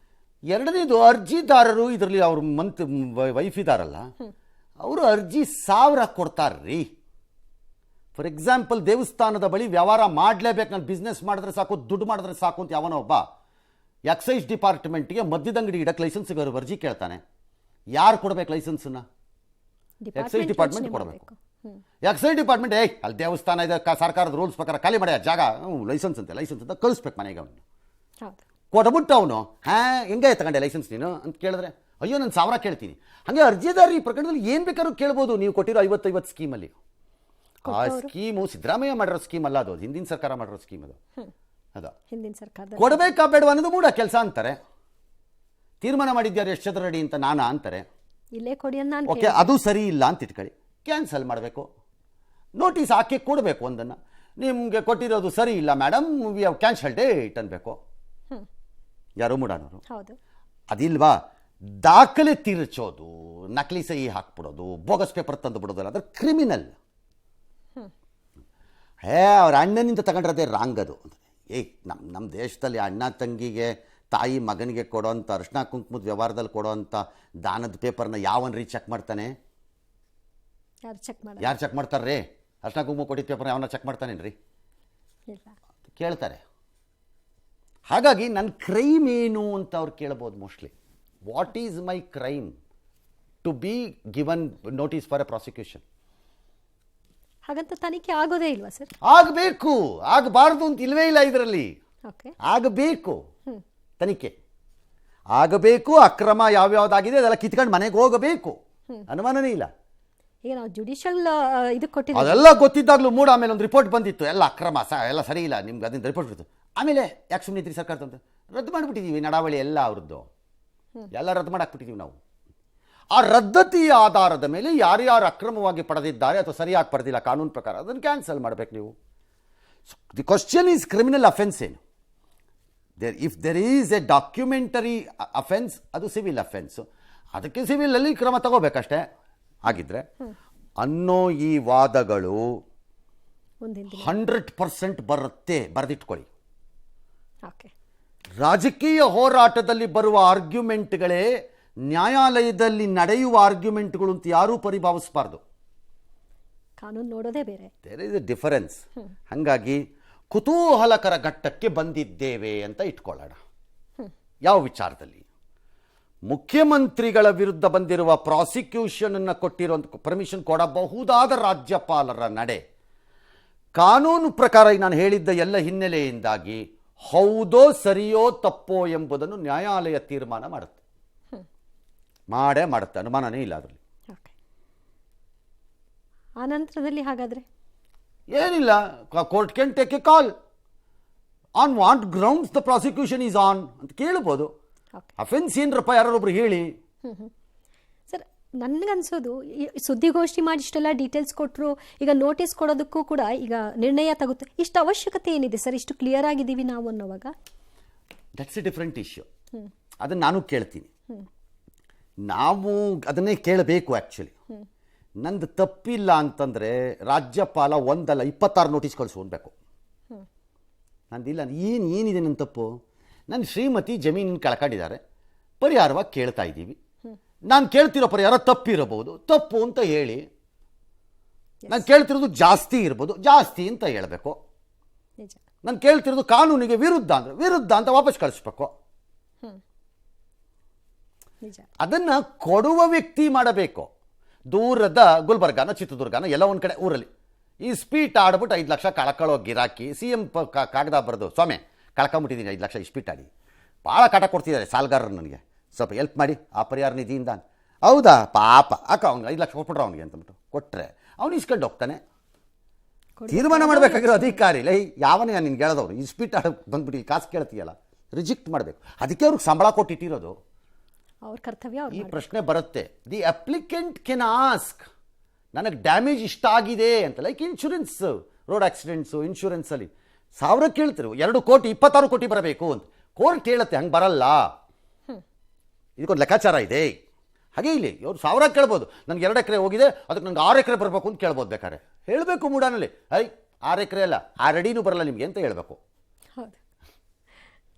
ಎರಡನೇದು, ಅರ್ಜಿದಾರರು ಇದರಲ್ಲಿ ಅವ್ರ ವೈಫ್ ಇದಾರಲ್ಲ, ಅವರು ಅರ್ಜಿ 1000 ಕೊಡ್ತಾರ್ರಿ. ಫಾರ್ ಎಕ್ಸಾಂಪಲ್, ದೇವಸ್ಥಾನದ ಬಳಿ ವ್ಯವಹಾರ ಮಾಡಲೇಬೇಕು, ನಾನು ಬಿಸ್ನೆಸ್ ಮಾಡಿದ್ರೆ ಸಾಕು, ದುಡ್ಡು ಮಾಡಿದ್ರೆ ಸಾಕು ಅಂತ ಯಾವನೋ ಒಬ್ಬ ಎಕ್ಸೈಸ್ ಡಿಪಾರ್ಟ್ಮೆಂಟ್ಗೆ ಮದ್ಯದಂಗಡಿ ಇಡಕ್ಕೆ ಲೈಸೆನ್ಸ್ಗೆ ಅರ್ಜಿ ಕೇಳ್ತಾನೆ. ಯಾರು ಕೊಡ್ಬೇಕು ಲೈಸೆನ್ಸನ್ನ? ಎಕ್ಸೈಸ್ ಡಿಪಾರ್ಟ್ಮೆಂಟ್ ಕೊಡಬೇಕು. ಎಕ್ಸೈಸ್ ಡಿಪಾರ್ಟ್ಮೆಂಟ್ ಅಲ್ಲಿ ದೇವಸ್ಥಾನ ಇದೆ, ಸರ್ಕಾರದ ರೂಲ್ಸ್ ಪ್ರಕಾರ ಖಾಲಿ ಮಾಡಿ ಜಾಗ, ಲೈಸೆನ್ಸ್ ಅಂತ ಕಳಿಸ್ಬೇಕು ಮನೆಗೆ. ಅವನು ಕೊಟ್ಬಿಟ್ಟು ಅವನು ಹೆಂಗೆ ತಗೊಂಡೆ ಲೈಸೆನ್ಸ್ ನೀನು ಅಂತ ಕೇಳಿದ್ರೆ, ಅಯ್ಯೋ ನಾನು 1000 ಕೇಳ್ತೀನಿ. ಹಾಗೆ ಅರ್ಜಿದಾರ ಈ ಪ್ರಕರಣದಲ್ಲಿ ಏನು ಬೇಕಾದ್ರೂ ಕೇಳ್ಬೋದು. ನೀವು ಕೊಟ್ಟಿರೋ 50 ಸ್ಕೀಮಲ್ಲಿ ಆ ಸ್ಕೀಮು ಸಿದ್ದರಾಮಯ್ಯ ಮಾಡಿರೋ ಸ್ಕೀಮ್ ಅಲ್ಲ, ಅದು ಹಿಂದಿನ ಸರ್ಕಾರ ಮಾಡಿರೋ ಸ್ಕೀಮ್. ಅದು ಹಿಂದಿನ ಸರ್ಕಾರ ಕೊಡಬೇಕಾ ಬೇಡವಾ ಅನ್ನೋದು ಮೂಡ ಕೆಲಸ ಅಂತಾರೆ. ತೀರ್ಮಾನ ಮಾಡಿದ್ಯಾರು ಎಷ್ಟು ಚದರ ಅಡಿ ಅಂತ ನಾನಾ ಅಂತಾರೆ. ಓಕೆ, ಅದು ಸರಿ ಇಲ್ಲ ಅಂತ ಇಟ್ಕೊಳ್ಳಿ, ಕ್ಯಾನ್ಸಲ್ ಮಾಡಬೇಕು, ನೋಟಿಸ್ ಹಾಕಿ ಕೊಡಬೇಕು. ಒಂದನ್ನು ನಿಮಗೆ ಕೊಟ್ಟಿರೋದು ಸರಿ ಇಲ್ಲ madam, we have cancel date ಅನ್ಬೇಕು. ಯಾರು ಮೂಡಾನವರು ಅದಿಲ್ವಾ? ದಾಖಲೆ ತಿರುಚೋದು, ನಕಲಿ ಸಹಿ ಹಾಕ್ಬಿಡೋದು, ಬೋಗಸ್ ಪೇಪರ್ ತಂದು ಬಿಡೋದಲ್ಲ, ಅದ್ರ ಕ್ರಿಮಿನಲ್. ಅವ್ರ ಅಣ್ಣನಿಂದ ತಗೊಂಡ್ರದೇ ರಾಂಗ್ ಅದು. ನಮ್ಮ ದೇಶದಲ್ಲಿ ಅಣ್ಣ ತಂಗಿಗೆ, ತಾಯಿ ಮಗನಿಗೆ ಕೊಡೋಂಥ ಅರ್ಶಿನ ಕುಂಕುಮದ ವ್ಯವಹಾರದಲ್ಲಿ ಕೊಡೋಂಥ ದಾನದ ಪೇಪರ್ನ ಯಾವನ್ರಿ ಚೆಕ್ ಮಾಡ್ತಾನೆ? ಯಾರು ಚೆಕ್ ಮಾಡ್ತಾರ್ರಿ? ಅರ್ಶಿನ ಕುಂಕುಮ ಕೊಟ್ಟಿದ್ದ ಪೇಪರ್ನ ಯಾವನ್ನ ಚೆಕ್ ಮಾಡ್ತಾನೇನ್ರಿ? ಕೇಳ್ತಾರೆ. ಹಾಗಾಗಿ ನನ್ನ ಕ್ರೈಮ್ ಏನು ಅಂತ ಅವ್ರು ಕೇಳ್ಬೋದು mostly. What is my crime to be given notice for a prosecution? ಹಾಗಂತ ತನಿಖೆ ಆಗೋದೇ ಇಲ್ವಾ ಸರ್? ಆಗಬೇಕು, ಆಗಬಾರ್ದು ಅಂತ ಇಲ್ವೇ ಇಲ್ಲ ಇದರಲ್ಲಿ. ಆಗಬೇಕು, ತನಿಖೆ ಆಗಬೇಕು. ಅಕ್ರಮ ಯಾವ್ಯಾವ್ದಾಗಿದೆ ಅದೆಲ್ಲ ಕಿತ್ಕೊಂಡು ಮನೆಗೆ ಹೋಗಬೇಕು, ಅನುಮಾನನೇ ಇಲ್ಲ. ಈಗ ನಾವು ಜುಡಿಷಿಯಲ್ ಇದು ಕೊಟ್ಟಿದ್ದೀವಿ. ಅದೆಲ್ಲ ಗೊತ್ತಿದ್ದಾಗಲೂ ಮೂಡ ಆಮೇಲೆ ಒಂದು ರಿಪೋರ್ಟ್ ಬಂದಿತ್ತು, ಎಲ್ಲ ಅಕ್ರಮ ಎಲ್ಲ ಸರಿ ಇಲ್ಲ, ನಿಮ್ಗೆ ಅದರಿಂದ ರಿಪೋರ್ಟ್ ಬಿಡ್ತು. ಆಮೇಲೆ ಯಾಕೆ ಸುಮ್ಮನೆ ಇದ್ರಿ ಸರ್ಕಾರ ಅಂತ ರದ್ದು ಮಾಡಿಬಿಟ್ಟಿದ್ದೀವಿ. ನಡಾವಳಿ ಎಲ್ಲ ಅವ್ರದ್ದು ಎಲ್ಲ ರದ್ದು ಮಾಡಾಕ್ಬಿಟ್ಟಿದ್ದೀವಿ ನಾವು. ಆ ರದ್ದತಿಯ ಆಧಾರದ ಮೇಲೆ ಯಾರ್ಯಾರು ಅಕ್ರಮವಾಗಿ ಪಡೆದಿದ್ದಾರೆ ಅಥವಾ ಸರಿಯಾಗಿ ಪಡೆದಿಲ್ಲ ಕಾನೂನು ಪ್ರಕಾರ ಅದನ್ನು ಕ್ಯಾನ್ಸಲ್ ಮಾಡಬೇಕು ನೀವು. The question is criminal offence ಏನು? If there is a documentary offence ಅದು ಸಿವಿಲ್ ಅಫೆನ್ಸು, ಅದಕ್ಕೆ ಸಿವಿಲಲ್ಲಿ ಕ್ರಮ ತಗೋಬೇಕಷ್ಟೇ ಆಗಿದ್ರೆ ಅನ್ನೋ ಈ ವಾದಗಳು 100% ಬರುತ್ತೆ, ಬರೆದಿಟ್ಕೊಳ್ಳಿ. ಓಕೆ, ರಾಜಕೀಯ ಹೋರಾಟದಲ್ಲಿ ಬರುವ ಆರ್ಗ್ಯುಮೆಂಟ್ಗಳೇ ನ್ಯಾಯಾಲಯದಲ್ಲಿ ನಡೆಯುವ ಆರ್ಗ್ಯುಮೆಂಟ್ಗಳು ಅಂತ ಯಾರೂ ಪರಿಭಾವಿಸಬಾರ್ದು. ಕಾನೂನು ನೋಡೋದೇ ಬೇರೆ. There is a difference. ಹಾಗಾಗಿ ಕುತೂಹಲಕರ ಘಟ್ಟಕ್ಕೆ ಬಂದಿದ್ದೇವೆ ಅಂತ ಇಟ್ಕೊಳ್ಳೋಣ. ಯಾವ ವಿಚಾರದಲ್ಲಿ? ಮುಖ್ಯಮಂತ್ರಿಗಳ ವಿರುದ್ಧ ಬಂದಿರುವ ಪ್ರಾಸಿಕ್ಯೂಷನ್ ಅನ್ನು ಕೊಟ್ಟಿರುವಂಥ ಪರ್ಮಿಷನ್ ಕೊಡಬಹುದಾದ ರಾಜ್ಯಪಾಲರ ನಡೆ ಕಾನೂನು ಪ್ರಕಾರ ನಾನು ಹೇಳಿದ್ದ ಎಲ್ಲ ಹಿನ್ನೆಲೆಯಿಂದಾಗಿ ಹೌದೋ ಸರಿಯೋ ತಪ್ಪೋ ಎಂಬುದನ್ನು ನ್ಯಾಯಾಲಯ ತೀರ್ಮಾನ ಮಾಡುತ್ತೆ. ಮಾಡುತ್ತೆ, ಅನುಮಾನನೇ ಇಲ್ಲ ಅದರಲ್ಲಿ. ಆ ನಂತರದಲ್ಲಿ ಹಾಗಾದರೆ ಏನಿಲ್ಲ, court can take A call on what grounds the prosecution is on ಅಂತ ಕೇಳ್ಬೋದು. ಅಫೆನ್ಸ್ ಏನರಪ್ಪ ಯಾರೊಬ್ರು ಹೇಳಿ. ಸರ್, ನನಗನ್ಸೋದು ಸುದ್ದಿಗೋಷ್ಠಿ ಮಾಡಿ ಇಷ್ಟೆಲ್ಲ ಡೀಟೇಲ್ಸ್ ಕೊಟ್ಟರು, ಈಗ ನೋಟಿಸ್ ಕೊಡೋದಕ್ಕೂ ಕೂಡ ಈಗ ನಿರ್ಣಯ ತಗುತ್ತೆ, ಇಷ್ಟು ಅವಶ್ಯಕತೆ ಏನಿದೆ ಸರ್? ಇಷ್ಟು ಕ್ಲಿಯರ್ ಆಗಿದ್ದೀವಿ ನಾವು ಅನ್ನೋವಾಗ ದಟ್ಸ್ ಎ ಡಿಫ್ರೆಂಟ್ ಇಶ್ಯೂ. ಅದನ್ನು ನಾನು ಕೇಳ್ತೀನಿ, ನಾವು ಅದನ್ನೇ ಕೇಳಬೇಕು. ಆ್ಯಕ್ಚುಲಿ ನಂದು ತಪ್ಪಿಲ್ಲ ಅಂತಂದರೆ ರಾಜ್ಯಪಾಲ 1 ಅಲ್ಲ 26 ನೋಟಿಸ್ ಕಳಿಸ್ಕೊಳ್ಬೇಕು. ನಂದಿಲ್ಲ, ಏನಿದೆ ನನ್ನ ತಪ್ಪು? ನನ್ನ ಶ್ರೀಮತಿ ಜಮೀನಿನ ಕಳ್ಕೊಂಡಿದ್ದಾರೆ, ಪರಿಹಾರವಾಗಿ ಕೇಳ್ತಾ ಇದ್ದೀವಿ. ನಾನು ಕೇಳ್ತಿರೋ ಪರಿಹಾರ ತಪ್ಪಿರಬಹುದು, ತಪ್ಪು ಅಂತ ಹೇಳಿ. ನಾನು ಕೇಳ್ತಿರೋದು ಜಾಸ್ತಿ ಇರ್ಬೋದು, ಜಾಸ್ತಿ ಅಂತ ಹೇಳಬೇಕು. ನಾನು ಕೇಳ್ತಿರೋದು ಕಾನೂನಿಗೆ ವಿರುದ್ಧ ಅಂದರೆ ವಿರುದ್ಧ ಅಂತ ವಾಪಸ್ ಕಳಿಸ್ಬೇಕು. ಅದನ್ನು ಕೊಡುವ ವ್ಯಕ್ತಿ ಮಾಡಬೇಕು. ದೂರದ ಗುಲ್ಬರ್ಗಾನ ಚಿತ್ರದುರ್ಗನ ಎಲ್ಲ ಒಂದು ಕಡೆ ಊರಲ್ಲಿ ಈ ಸ್ಪೀಟ್ ಆಡ್ಬಿಟ್ಟು 5 ಲಕ್ಷ ಕಳ್ಕೊಳ್ಳೋ ಗಿರಾಕಿ CM ಕಾಗದ ಬರೆದು, ಸ್ವಾಮಿ ಕಳ್ಕೊಂಬಿಟ್ಟಿದ್ದೀನಿ 5 ಲಕ್ಷ ಸ್ಪೀಟ್ ಆಡಿ, ಭಾಳ ಕಾಟ ಕೊಡ್ತಿದ್ದಾರೆ ಸಾಲಗಾರರು, ನನಗೆ ಸ್ವಲ್ಪ ಹೆಲ್ಪ್ ಮಾಡಿ ಆ ಪರಿಹಾರ ನಿಧಿಯಿಂದ. ಹೌದಾ, ಪಾಪ ಅವ್ನಿಗೆ 5 ಲಕ್ಷ ಕೊಟ್ಬಿಟ್ರೆ ಅವನಿಗೆ ಅಂತಬಿಟ್ಟು ಕೊಟ್ಟರೆ ಅವ್ನು ಇಸ್ಕೊಂಡು ಹೋಗ್ತಾನೆ. ತೀರ್ಮಾನ ಮಾಡಬೇಕಾಗಿರೋ ಅಧಿಕಾರಿ ಇಲ್ಲ, ಯಾವನೇ ನಿನ್ಗೆ ಹೇಳೋದವ್ರು ಈ ಸ್ಪೀಟ್ ಆಡ ಬಂದ್ಬಿಟ್ಟು ಕಾಸು ಕೇಳ್ತೀಯಲ್ಲ, ರಿಜೆಕ್ಟ್ ಮಾಡಬೇಕು. ಅದಕ್ಕೆ ಅವ್ರಿಗೆ ಸಂಬಳ ಕೊಟ್ಟಿಟ್ಟಿರೋದು. ಅವ್ರ ಕರ್ತವ್ಯ. ಈ ಪ್ರಶ್ನೆ ಬರುತ್ತೆ, ದಿ ಅಪ್ಲಿಕೆಂಟ್ ಕೆನ್ ಆಸ್ಕ್, ನನಗೆ ಡ್ಯಾಮೇಜ್ ಇಷ್ಟ ಆಗಿದೆ ಅಂತ. ಲೈಕ್ ಇನ್ಶೂರೆನ್ಸ್, ರೋಡ್ ಆಕ್ಸಿಡೆಂಟ್ಸು ಇನ್ಶೂರೆನ್ಸಲ್ಲಿ 1000 ಕೇಳ್ತಿರು, 2 ಕೋಟಿ 26 ಕೋಟಿ ಬರಬೇಕು ಅಂತ ಕೋರ್ಟ್ ಹೇಳುತ್ತೆ. ಹಂಗೆ ಬರಲ್ಲ, ಇದಕ್ಕೊಂದು ಲೆಕ್ಕಾಚಾರ ಇದೆ. ಹಾಗೆ ಇಲ್ಲಿ ಇವ್ರು 1000 ಕೇಳ್ಬೋದು, ನನಗೆ 2 ಎಕರೆ ಹೋಗಿದೆ ಅದಕ್ಕೆ ನನಗೆ 6 ಎಕರೆ ಬರಬೇಕು ಅಂತ ಕೇಳ್ಬೋದು. ಬೇಕಾದ್ರೆ ಹೇಳಬೇಕು ಮೂಡಾನಲ್ಲಿ, 6 ಎಕರೆ ಅಲ್ಲ 6 ಅಡಿನೂ ಬರಲ್ಲ ನಿಮಗೆ ಅಂತ ಹೇಳಬೇಕು. ಹೌದು,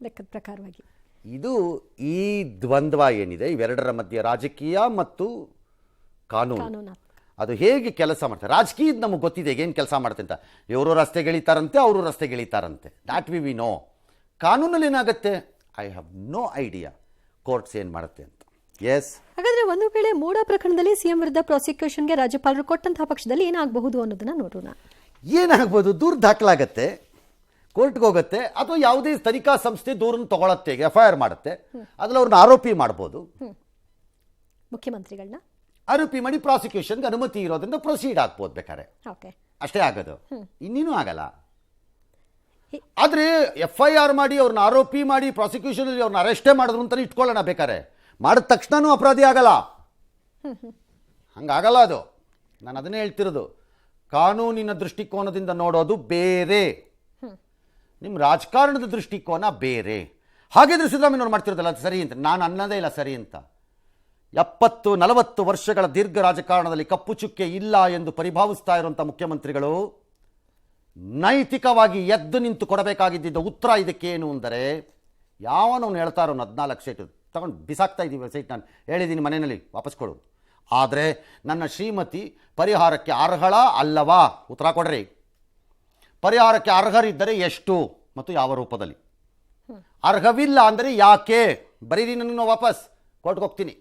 ಲೆಕ್ಕದ ಪ್ರಕಾರವಾಗಿ. ಇದು ಈ ದ್ವಂದ್ವ ಏನಿದೆ ಇವೆರಡರ ಮಧ್ಯೆ, ರಾಜಕೀಯ ಮತ್ತು ಕಾನೂನು, ಅದು ಹೇಗೆ ಕೆಲಸ ಮಾಡ್ತಾರೆ. ರಾಜಕೀಯದ ನಮಗೆ ಗೊತ್ತಿದೆ ಏನು ಕೆಲಸ ಮಾಡುತ್ತೆ ಅಂತ. ಇವರು ರಸ್ತೆಗೆಳಿತಾರಂತೆ, ಅವರು ರಸ್ತೆಗೆಳಿತಾರಂತೆ, ದಾಟ್ ವಿ ನೋ. ಕಾನೂನಲ್ಲಿ ಏನಾಗುತ್ತೆ, I have no idea courts ಏನು ಮಾಡುತ್ತೆ ಅಂತ. ಎಸ್, ಹಾಗಾದ್ರೆ ಒಂದು ವೇಳೆ ಮೂಡ ಪ್ರಕರಣದಲ್ಲಿ CM ವಿರುದ್ಧ ಪ್ರಾಸಿಕ್ಯೂಷನ್ಗೆ ರಾಜ್ಯಪಾಲರು ಕೊಟ್ಟಂತಹ ಪಕ್ಷದಲ್ಲಿ ಏನಾಗಬಹುದು ಅನ್ನೋದನ್ನ ನೋಡೋಣ. ಏನಾಗ್ಬೋದು, ದೂರು ದಾಖಲಾಗತ್ತೆ, ಕೋರ್ಟ್ಗೆ ಹೋಗುತ್ತೆ, ಅಥವಾ ಯಾವುದೇ ತನಿಖಾ ಸಂಸ್ಥೆ ದೂರನ್ನು ತಗೊಳತ್ತೆ, FIR ಮಾಡುತ್ತೆ, ಅದ್ರಲ್ಲಿ ಅವ್ರನ್ನ ಆರೋಪಿ ಮಾಡ್ಬೋದು. ಮುಖ್ಯಮಂತ್ರಿಗಳನ್ನ ಆರೋಪಿ ಮಾಡಿ ಪ್ರಾಸಿಕ್ಯೂಷನ್ಗೆ ಅನುಮತಿ ಇರೋದ್ರಿಂದ ಪ್ರೊಸೀಡ್ ಆಗ್ಬೋದು ಬೇಕಾದ್ರೆ, ಅಷ್ಟೇ ಆಗೋದು, ಇನ್ನೇನು ಆಗಲ್ಲ. ಆದರೆ FIR ಮಾಡಿ ಅವ್ರನ್ನ ಆರೋಪಿ ಮಾಡಿ ಪ್ರಾಸಿಕ್ಯೂಷನಲ್ಲಿ ಅವ್ರನ್ನ ಅರೆಸ್ಟೇ ಮಾಡಿದ್ರು ಅಂತಲೇ ಇಟ್ಕೊಳ್ಳೋಣ ಬೇಕಾರೆ, ಮಾಡಿದ ತಕ್ಷಣವೂ ಅಪರಾಧಿ ಆಗಲ್ಲ. ಹಂಗಾಗಲ್ಲ ಅದು. ನಾನು ಅದನ್ನೇ ಹೇಳ್ತಿರೋದು, ಕಾನೂನಿನ ದೃಷ್ಟಿಕೋನದಿಂದ ನೋಡೋದು ಬೇರೆ, ನಿಮ್ಮ ರಾಜಕಾರಣದ ದೃಷ್ಟಿಕೋನ ಬೇರೆ. ಹಾಗಿದ್ರೆ ಸಿದ್ದರಾಮಯ್ಯನವ್ರು ಮಾಡ್ತಿರೋದಲ್ಲ ಅದು ಸರಿ ಅಂತ ನಾನು ಅನ್ನೋದೇ ಇಲ್ಲ ಸರಿ ಅಂತ. 70-40 ವರ್ಷಗಳ ದೀರ್ಘ ರಾಜಕಾರಣದಲ್ಲಿ ಕಪ್ಪು ಚುಕ್ಕೆ ಇಲ್ಲ ಎಂದು ಪರಿಭಾವಿಸ್ತಾ ಇರುವಂಥ ಮುಖ್ಯಮಂತ್ರಿಗಳು ನೈತಿಕವಾಗಿ ಎದ್ದು ನಿಂತು ಕೊಡಬೇಕಾಗಿದ್ದ ಉತ್ತರ ಇದಕ್ಕೇನು ಅಂದರೆ, ಯಾವನವನು ಹೇಳ್ತಾರೋ 14 ಸೀಟ್ ತಗೊಂಡು ಬಿಸಾಕ್ತಾ ಇದ್ದೀವಿ ಸೀಟ್, ನಾನು ಹೇಳಿದ್ದೀನಿ ಮನೆಯಲ್ಲಿ ವಾಪಸ್ ಕೊಡೋದು. ಆದರೆ ನನ್ನ ಶ್ರೀಮತಿ ಪರಿಹಾರಕ್ಕೆ ಅರ್ಹಳ ಅಲ್ಲವಾ, ಉತ್ತರ ಕೊಡ್ರಿ. ಪರಿಹಾರಕ್ಕೆ ಅರ್ಹರಿದ್ದರೆ ಎಷ್ಟು ಮತ್ತು ಯಾವ ರೂಪದಲ್ಲಿ, ಅರ್ಹವಿಲ್ಲ ಅಂದರೆ ಯಾಕೆ, ಬರೀರಿ ನನ್ನ ವಾಪಸ್ ಕೋರ್ಟ್ಗೆ ಹೋಗ್ತೀನಿ.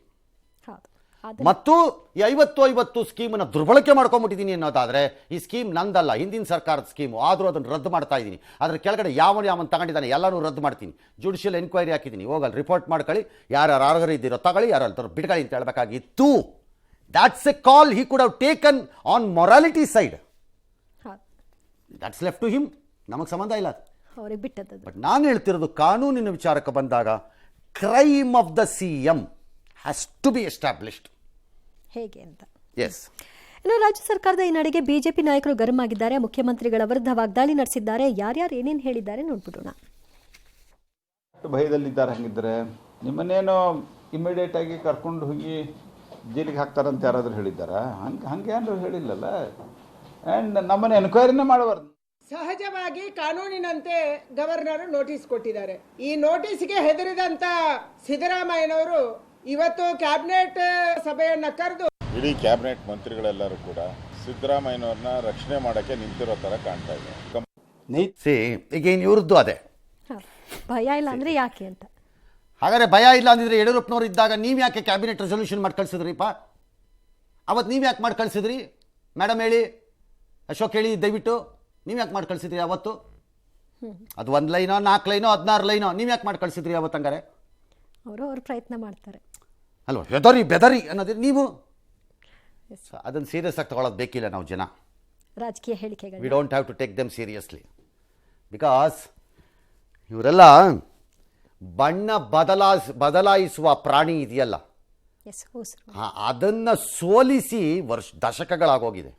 ಮತ್ತು ಈ 50-50 ಸ್ಕೀಮನ್ನು ದುರ್ಬಳಕೆ ಮಾಡ್ಕೊಂಡ್ಬಿಟ್ಟಿದ್ದೀನಿ ಅನ್ನೋದಾದರೆ, ಈ ಸ್ಕೀಮ್ ನಂದಲ್ಲ, ಹಿಂದಿನ ಸರ್ಕಾರದ ಸ್ಕೀಮು, ಆದರೂ ಅದನ್ನು ರದ್ದು ಮಾಡ್ತಾ ಇದ್ದೀನಿ. ಅದರ ಕೆಳಗಡೆ ಯಾವನು ತಗೊಂಡಿದ್ದಾನೆ ಎಲ್ಲನೂ ರದ್ದು ಮಾಡ್ತೀನಿ, ಜುಡಿಷಿಯಲ್ ಎನ್ಕ್ವೈರಿ ಹಾಕಿದ್ದೀನಿ, ಹೋಗಲ್ಲ ರಿಪೋರ್ಟ್ ಮಾಡ್ಕೊಳ್ಳಿ, ಯಾರ್ಯಾರು ಅರ್ಹರಿದ್ದೀರೋ ತಗೊಳ್ಳಿ, ಯಾರು ಬಿಡ್ಕೊಳ್ಳಿ ಅಂತ ಹೇಳಬೇಕಾಗಿತ್ತು. That's a call he could have taken on morality side. ಹೌದು, That's left to him. ನಮಗೆ ಸಂಬಂಧ ಇಲ್ಲ. ಅವ್ರಿಗೆ ಬಿಟ್ಟದ್ದು. ಬಟ್ ನಾನು ಹೇಳ್ತಿರೋದು ಕಾನೂನಿನ ವಿಚಾರಕ್ಕೆ ಬಂದಾಗ crime of the CM has to be established. ಹೇಗೆ ಅಂತ. ಎಸ್. ಇನ್ನು ರಾಜ್ಯ ಸರ್ಕಾರದ ಈ ನಡೆಗೆ ಬಿಜೆಪಿ ನಾಯಕರು ಗರಂ ಆಗಿದ್ದಾರೆ. ಮುಖ್ಯಮಂತ್ರಿಗಳ ವಿರುದ್ಧ ವಾಗ್ದಾಳಿ ನಡೆಸಿದ್ದಾರೆ. ಯಾರ್ಯಾರು ಏನೇನು ಹೇಳಿದ್ದಾರೆ ನೋಡ್ಬಿಡೋಣ. ಭಯದಲ್ಲಿದ್ದಾರೆ. ಹಂಗಿದ್ರೆ ನಿಮ್ಮನ್ನೇನು ಇಮಿಡಿಯೇಟ್ ಆಗಿ ಕರ್ಕೊಂಡು ಹೋಗಿ ಜೈಲಿಗೆ ಹಾಕ್ತಾರಂತ ಯಾರಾದರೂ ಹೇಳಿದ್ದಾರಾ? ಹಂಗೆ ಏನಾದ್ರು ಹೇಳಿಲ್ಲಲ್ಲ. ಆ್ಯಂಡ್ ನಮ್ಮನ್ನು ಎನ್ಕ್ವೈರಿನೇ ಮಾಡಬಾರ್ದು. ಸಹಜವಾಗಿ ಕಾನೂನಿನಂತೆ ಗವರ್ನರ್ ನೋಟಿಸ್ ಕೊಟ್ಟಿದ್ದಾರೆ. ಈ ನೋಟಿಸ್ಗೆ ಹೆದರಿದಂತ ಸಿದ್ದರಾಮಯ್ಯನವರು ಇವತ್ತು ಕ್ಯಾಬಿನೆಟ್ ಸಭೆಯನ್ನ ಕರೆದು ಇಡೀ ಕ್ಯಾಬಿನೆಟ್ ಮಂತ್ರಿಗಳೆಲ್ಲರೂ ಕೂಡ ಸಿದ್ದರಾಮಯ್ಯನವ್ರನ್ನ ರಕ್ಷಣೆ ಮಾಡೋಕ್ಕೆ ನಿಂತಿರೋ ಥರ ಕಾಣ್ತಾ ಇದೆ. ಈಗೇನು ಇವ್ರದ್ದು ಅದೇ ಭಯ ಇಲ್ಲ ಅಂದ್ರೆ ಯಾಕೆ ಅಂತ. ಹಾಗಾದ್ರೆ ಭಯ ಇಲ್ಲ ಅಂದಿದ್ರೆ ಯಡಿಯೂರಪ್ಪನವ್ರು ಇದ್ದಾಗ ನೀವು ಯಾಕೆ ಕ್ಯಾಬಿನೆಟ್ ರೆಸೊಲ್ಯೂಷನ್ ಮಾಡಿ ಕಳಿಸಿದ್ರಿಪ್ಪ? ಅವತ್ತು ನೀವು ಯಾಕೆ ಮಾಡಿ ಕಳಿಸಿದ್ರಿ? ಮೇಡಮ್ ಹೇಳಿ, ಅಶೋಕ್ ಹೇಳಿ ದಯವಿಟ್ಟು, ನೀವು ಯಾಕೆ ಮಾಡಿ ಕಳಿಸಿದ್ರಿ ಅವತ್ತು? ಅದು 1 ಲೈನೋ 4 ಲೈನೋ 16 ಲೈನೋ ನೀವು ಯಾಕೆ ಮಾಡಿ ಕಳಿಸಿದ್ರಿ ಅವತ್ತು? ಹಂಗಾರೆ ಅವರು ಅವ್ರ ಪ್ರಯತ್ನ ಮಾಡ್ತಾರೆ ಅಲ್ವ? ಹೆದರಿ ಬೆದರಿ ಅನ್ನೋದ್ರೆ ನೀವು ಅದನ್ನು ಸೀರಿಯಸ್ ಆಗಿ ತಗೊಳ್ಳೋದು ಬೇಕಿಲ್ಲ ನಾವು ಜನ. ರಾಜಕೀಯ ಹೇಳಿಕೆಗಳು we don't have to take them seriously. Because ಇವರೆಲ್ಲ ಬಣ್ಣ ಬದಲಾಯಿಸುವ ಪ್ರಾಣಿ ಇದೆಯಲ್ಲ, ಅದನ್ನು ಸೋಲಿಸಿ ದಶಕಗಳಾಗೋಗಿದೆ.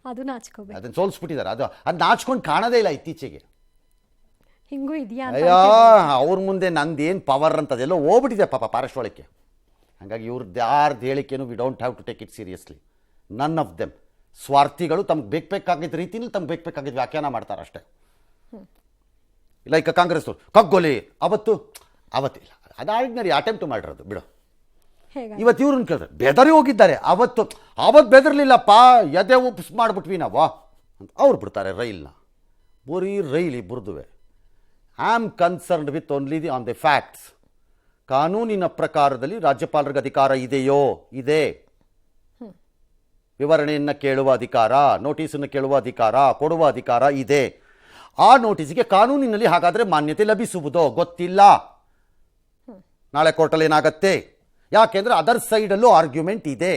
ಅದು ನಾಚ್ಕೋಬೇಕು. ಅದನ್ನು ಸೋಲಿಸ್ಬಿಟ್ಟಿದ್ದಾರೆ. ಅದು ನಾಚ್ಕೊಂಡು ಕಾಣೋದೇ ಇಲ್ಲ ಇತ್ತೀಚೆಗೆ. ಹಿಂಗೂ ಇದೆಯಾ? ಅಯ್ಯೋ, ಅವ್ರ ಮುಂದೆ ನಂದೇನು ಪವರ್ ಅಂತದೆಲ್ಲ ಹೋಗ್ಬಿಟ್ಟಿದೆ ಪಾಪ ಪಾರಶ್ವಳಕ್ಕೆ. ಹಾಗಾಗಿ ಇವ್ರದ್ದು ಯಾರ್ದು ಹೇಳಿಕೆನು we don't have to take it seriously. None of them ಸ್ವಾರ್ಥಿಗಳು. ತಮ್ಗೆ ಬೇಕಾಗಿದ್ದ ರೀತಿಯಲ್ಲಿ ತಮ್ಗೆ ಬೇಕಾಗಿದ್ದ ವ್ಯಾಖ್ಯಾನ ಮಾಡ್ತಾರೆ ಅಷ್ಟೇ. ಲೈಕ್ ಕಾಂಗ್ರೆಸ್ ಕಗ್ಗೊಲಿ ಅವತ್ತಿಲ್ಲ, ಅದು ಆರ್ಡಿನರಿ ಅಟೆಂಪ್ಟ್ ಮಾಡಿರೋದು ಬಿಡು. ಇವತ್ತು ಇವ್ರನ್ನ ಕೇಳಿದ್ರೆ ಬೆದರಿ ಹೋಗಿದ್ದಾರೆ. ಅವತ್ತು ಬೆದರ್ಲಿಲ್ಲಪ್ಪ, ಎದೆ ಉಪ್ಸ್ ಮಾಡಿಬಿಟ್ವಿ ನಾವು ಅಂತ ಅವ್ರು ಬಿಡ್ತಾರೆ ರೈಲ್ನ. ಬರೀ ರೈಲ್ ಇಬ್ಬರದುವೆ. I am concerned with only on the facts. ಕಾನೂನಿನ ಪ್ರಕಾರದಲ್ಲಿ ರಾಜ್ಯಪಾಲರಿಗೆ ಅಧಿಕಾರ ಇದೆಯೋ? ಇದೆ. ವಿವರಣೆಯನ್ನು ಕೇಳುವ ಅಧಿಕಾರ, ನೋಟಿಸನ್ನು ಕೇಳುವ ಅಧಿಕಾರ, ಕೊಡುವ ಅಧಿಕಾರ ಇದೆ. ಆ ನೋಟಿಸ್ಗೆ ಕಾನೂನಿನಲ್ಲಿ ಹಾಗಾದರೆ ಮಾನ್ಯತೆ ಲಭಿಸುವುದೋ ಗೊತ್ತಿಲ್ಲ. ನಾಳೆ ಕೋರ್ಟಲ್ಲಿ ಏನಾಗತ್ತೆ? ಯಾಕೆಂದರೆ ಅದರ್ ಸೈಡಲ್ಲೂ ಆರ್ಗ್ಯುಮೆಂಟ್ ಇದೆ.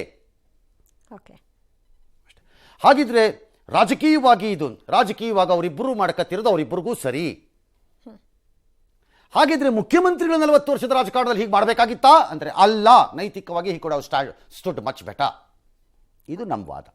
ಹಾಗಿದ್ರೆ ರಾಜಕೀಯವಾಗಿ ಅವರಿಬ್ಬರು ಮಾಡಕತ್ತಿರೋದು ಅವರಿಬ್ಬರಿಗೂ ಸರಿ. ಹಾಗಿದ್ರೆ ಮುಖ್ಯಮಂತ್ರಿಗಳು 40 ವರ್ಷದ ರಾಜಕಾರಣದಲ್ಲಿ ಹೀಗೆ ಮಾಡಬೇಕಾಗಿತ್ತಾ ಅಂದರೆ ಅಲ್ಲ. ನೈತಿಕವಾಗಿ he could have stood much better. ಇದು ನಮ್ಮ ವಾದ.